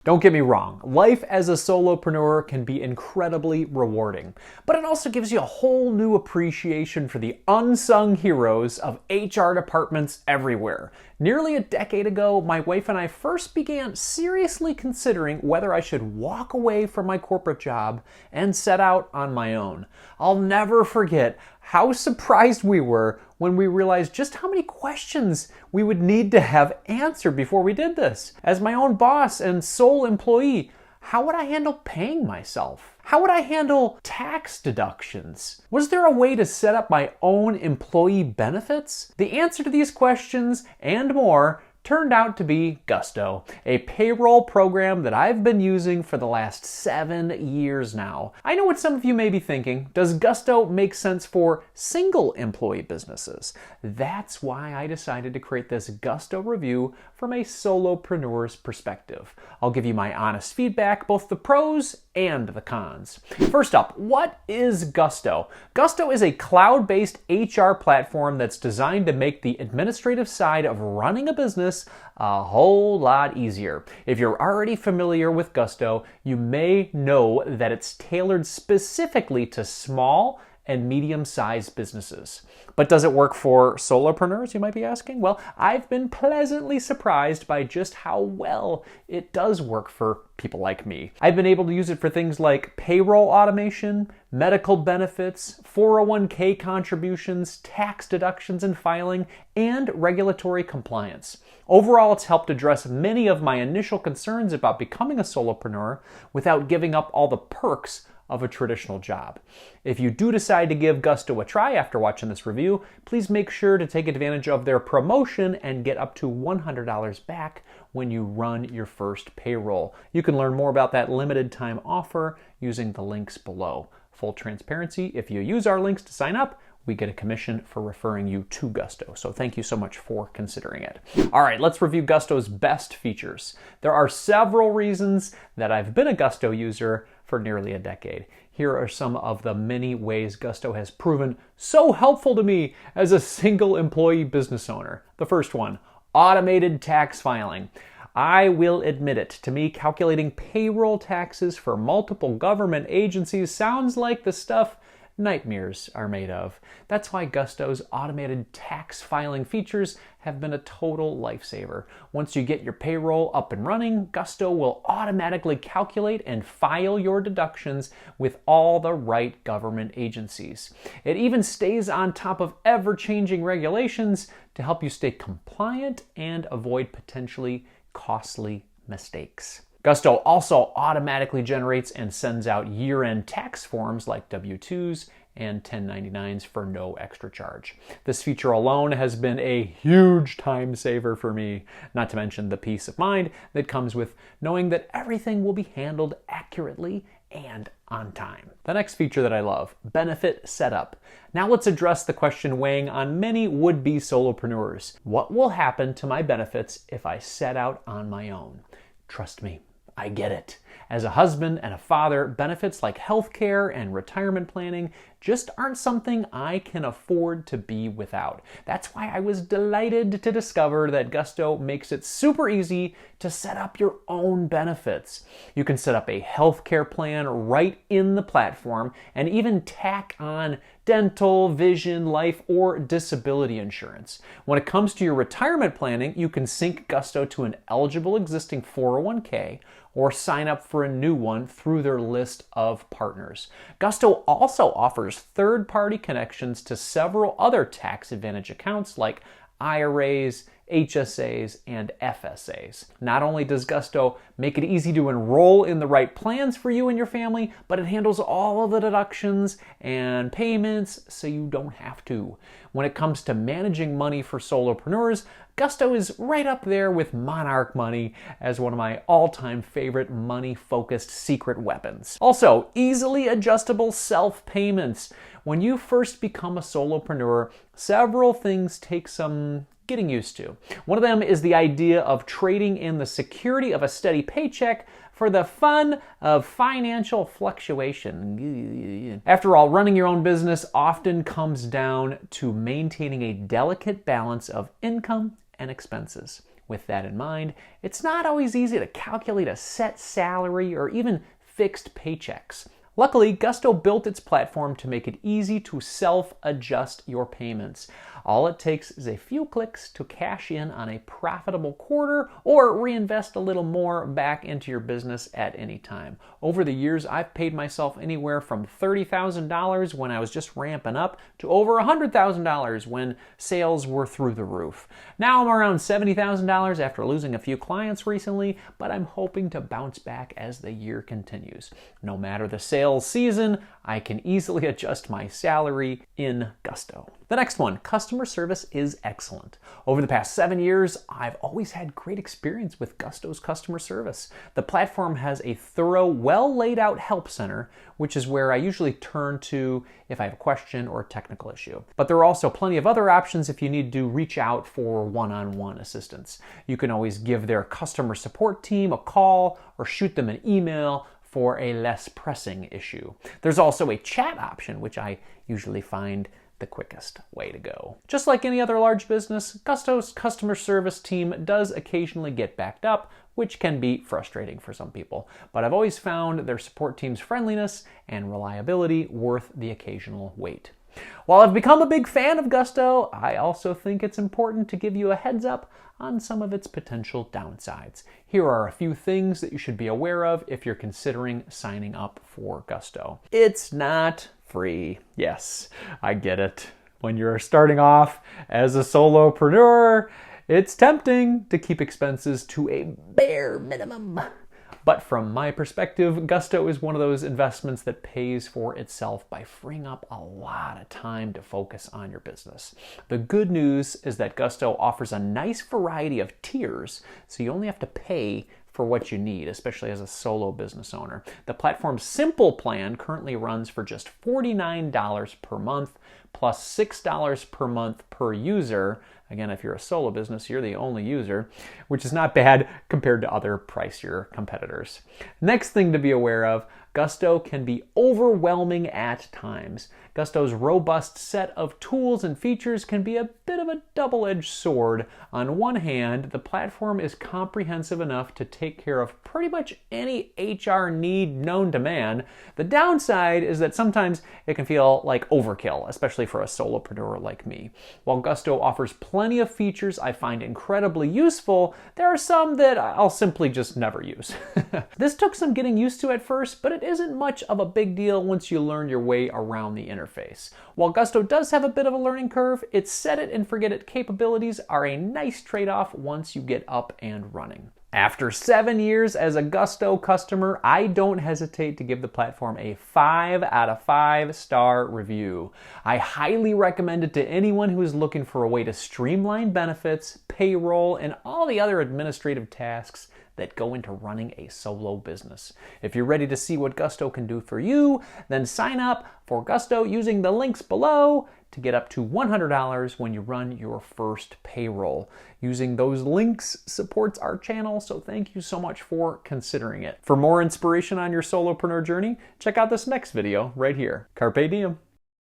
Don't get me wrong, life as a solopreneur can be incredibly rewarding, but it also gives you a whole new appreciation for the unsung heroes of HR departments everywhere. Nearly a decade ago, my wife and I first began seriously considering whether I should walk away from my corporate job and set out on my own. I'll never forget how surprised we were when we realized just how many questions we would need to have answered before we did this. As my own boss and sole employee, how would I handle paying myself? How would I handle tax deductions? Was there a way to set up my own employee benefits? The answer to these questions and more turned out to be Gusto, a payroll program that I've been using for the last 7 years now. I know what some of you may be thinking. Does Gusto make sense for single employee businesses? That's why I decided to create this Gusto review from a solopreneur's perspective. I'll give you my honest feedback, both the pros and the cons. First up, what is Gusto? Gusto is a cloud-based HR platform that's designed to make the administrative side of running a business a whole lot easier. If you're already familiar with Gusto, you may know that it's tailored specifically to small and medium-sized businesses. But does it work for solopreneurs, you might be asking? Well, I've been pleasantly surprised by just how well it does work for people like me. I've been able to use it for things like payroll automation, medical benefits, 401k contributions, tax deductions and filing, and regulatory compliance. Overall, it's helped address many of my initial concerns about becoming a solopreneur without giving up all the perks of a traditional job. If you do decide to give Gusto a try after watching this review, please make sure to take advantage of their promotion and get up to $100 back when you run your first payroll. You can learn more about that limited time offer using the links below. Full transparency, if you use our links to sign up, we get a commission for referring you to Gusto. So thank you so much for considering it. All right, let's review Gusto's best features. There are several reasons that I've been a Gusto user for nearly a decade. Here are some of the many ways Gusto has proven so helpful to me as a single employee business owner. The first one, automated tax filing. I will admit it, to me, calculating payroll taxes for multiple government agencies sounds like the stuff nightmares are made of. That's why Gusto's automated tax filing features have been a total lifesaver. Once you get your payroll up and running, Gusto will automatically calculate and file your deductions with all the right government agencies. It even stays on top of ever-changing regulations to help you stay compliant and avoid potentially costly mistakes. Gusto also automatically generates and sends out year-end tax forms like W-2s and 1099s for no extra charge. This feature alone has been a huge time saver for me, not to mention the peace of mind that comes with knowing that everything will be handled accurately and on time. The next feature that I love, benefit setup. Now let's address the question weighing on many would-be solopreneurs. What will happen to my benefits if I set out on my own? Trust me, I get it. As a husband and a father, benefits like healthcare and retirement planning just aren't something I can afford to be without. That's why I was delighted to discover that Gusto makes it super easy to set up your own benefits. You can set up a healthcare plan right in the platform and even tack on dental, vision, life, or disability insurance. When it comes to your retirement planning, you can sync Gusto to an eligible existing 401k or sign up for a new one through their list of partners. Gusto also offers third-party connections to several other tax advantage accounts like IRAs, HSAs, and FSAs. Not only does Gusto make it easy to enroll in the right plans for you and your family, but it handles all of the deductions and payments so you don't have to. When it comes to managing money for solopreneurs, Gusto is right up there with Monarch Money as one of my all-time favorite money-focused secret weapons. Also, easily adjustable self-payments. When you first become a solopreneur, several things take some getting used to. One of them is the idea of trading in the security of a steady paycheck for the fun of financial fluctuation. After all, running your own business often comes down to maintaining a delicate balance of income and expenses. With that in mind, it's not always easy to calculate a set salary or even fixed paychecks. Luckily, Gusto built its platform to make it easy to self-adjust your payments. All it takes is a few clicks to cash in on a profitable quarter or reinvest a little more back into your business at any time. Over the years, I've paid myself anywhere from $30,000 when I was just ramping up to over $100,000 when sales were through the roof. Now I'm around $70,000 after losing a few clients recently, but I'm hoping to bounce back as the year continues. No matter the sales season, I can easily adjust my salary in Gusto. The next one, customer service is excellent. Over the past 7 years, I've always had great experience with Gusto's customer service. The platform has a thorough, well laid out help center, which is where I usually turn to if I have a question or a technical issue. But there are also plenty of other options if you need to reach out for one-on-one assistance. You can always give their customer support team a call or shoot them an email for a less pressing issue. There's also a chat option, which I usually find the quickest way to go. Just like any other large business, Gusto's customer service team does occasionally get backed up, which can be frustrating for some people. But I've always found their support team's friendliness and reliability worth the occasional wait. While I've become a big fan of Gusto, I also think it's important to give you a heads up on some of its potential downsides. Here are a few things that you should be aware of if you're considering signing up for Gusto. It's not free. Yes, I get it. When you're starting off as a solopreneur, it's tempting to keep expenses to a bare minimum. But from my perspective, Gusto is one of those investments that pays for itself by freeing up a lot of time to focus on your business. The good news is that Gusto offers a nice variety of tiers, so you only have to pay for what you need, especially as a solo business owner. The platform's simple plan currently runs for just $49 per month, plus $6 per month per user. Again, if you're a solo business, you're the only user, which is not bad compared to other pricier competitors. Next thing to be aware of, Gusto can be overwhelming at times. Gusto's robust set of tools and features can be a bit of a double-edged sword. On one hand, the platform is comprehensive enough to take care of pretty much any HR need known to man. The downside is that sometimes it can feel like overkill, especially for a solopreneur like me. While Gusto offers plenty of features I find incredibly useful, there are some that I'll simply just never use. This took some getting used to at first, but it isn't much of a big deal once you learn your way around the interface. While Gusto does have a bit of a learning curve, its set it and forget it capabilities are a nice trade-off once you get up and running. After 7 years as a Gusto customer, I don't hesitate to give the platform a 5 out of 5 star review. I highly recommend it to anyone who is looking for a way to streamline benefits, payroll, and all the other administrative tasks that go into running a solo business. If you're ready to see what Gusto can do for you, then sign up for Gusto using the links below to get up to $100 when you run your first payroll. Using those links supports our channel, so thank you so much for considering it. For more inspiration on your solopreneur journey, check out this next video right here. Carpe diem.